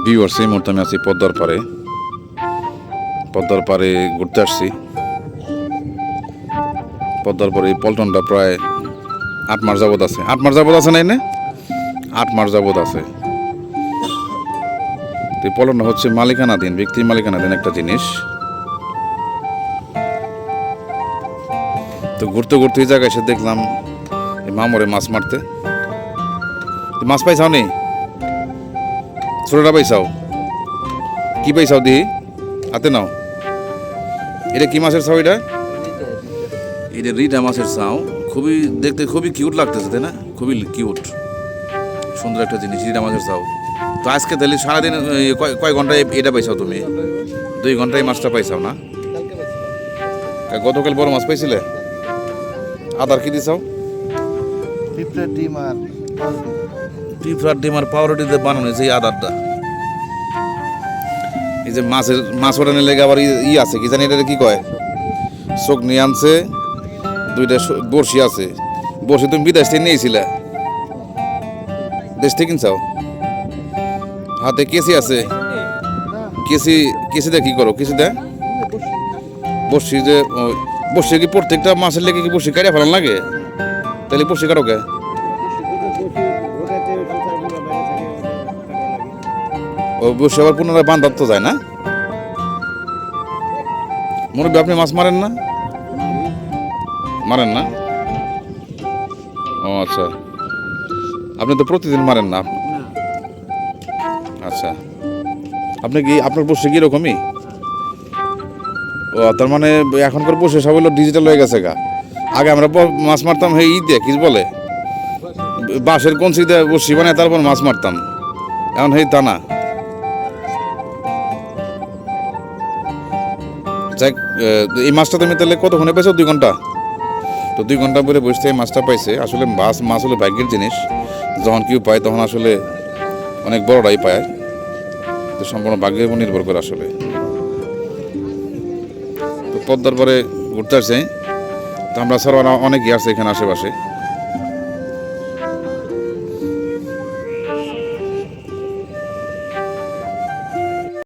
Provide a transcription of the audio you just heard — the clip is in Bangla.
ভিউয়ার্স, এই মুহূর্তে আমি আছি পদ্মার পাড়ে ঘুরতে আসছি। পদ্মার পাড়ে এই পল্টনটা প্রায় 8 মাস যাবত আছে। 8 মাস যাবত আছে না এনে? 8 মাস যাবত আছে। এই পল্টনটা হচ্ছে মালিকানাধীন, ব্যক্তির মালিকানাধীন একটা জিনিস। তো ঘুরতে ঘুরতে এই জায়গায় এসে দেখলাম এই মামরে মাছ মারতে। মাছ পাইছাও নি? ছোটটা পাইছাও? কি পাইছাও দি? হাতে নাও। এটা কি মাছের ছাও? এটা রিটা মাছের ছাও। খুবই দেখতে খুবই কিউট লাগতেছে, তাই না? খুবই কিউট, সুন্দর একটা জিনিস রিটা মাছের ছাও। তো আজকে তাহলে সারাদিন কয় ঘন্টায় এটা পাইছাও তুমি? 2 ঘন্টায় মাছটা পাইছাও না? গতকাল বড় মাছ পাইছিলে? আদার কি দিছাও? পিঁপড়ার ডিম আর পাউরুটি দিয়ে বানানো হয়েছে এই আদারটা। এই যে মাছ ওঠানোর লেগে আবার আছে, কি জানি এটা কি কয়, চোখ নিয়ে আনছে, 2টা বড়শি আছে। বড়শি তুমি বিদেশ থেকে নিয়েছিলে? দেশ থেকে কিনছাও? হাতে কেসি আছে? কেসি দেয় কি করো? কেসি দেয় বড়শি, যে বড়শি কি প্রত্যেকটা মাছের লেগে কি বড়শি কাটিয়ে ফেলান লাগে? তাহলে বড়শি কাটো কে? ও বসে আবার পুনরায় বান্ধার তো যায় না? মুরব্বী, আপনি মাছ মারেন না? মারেন না? ও আচ্ছা, আপনি তো প্রতিদিন মারেন না? আচ্ছা, আপনি কি, আপনার বসে কি এরকমই? ও, তার মানে এখনকার বসে সব হলো ডিজিটাল হয়ে গেছে গা। আগে আমরা মাছ মারতাম হে দিয়ে কি বলে, বাঁশের কঞ্চি দিয়ে বসি বানায় তারপর মাছ মারতাম। এখন হেই তা না। যাক, এই মাছটা তুমি তাহলে কতক্ষণে পাইছো? 2 ঘন্টা? তো 2 ঘন্টা পরে বসতে এই মাছটা পাইছে। আসলে মাছ হলো ভাগ্যের জিনিস। যখন কেউ পায় তখন আসলে অনেক বড়রাই পায়। তো সম্পূর্ণ ভাগ্যের উপর নির্ভর করে আসলে। তো পদ্মার পরে ঘুরতে আসছে, তো আমরা ছাড়া অনেকেই আছে এখানে আশেপাশে।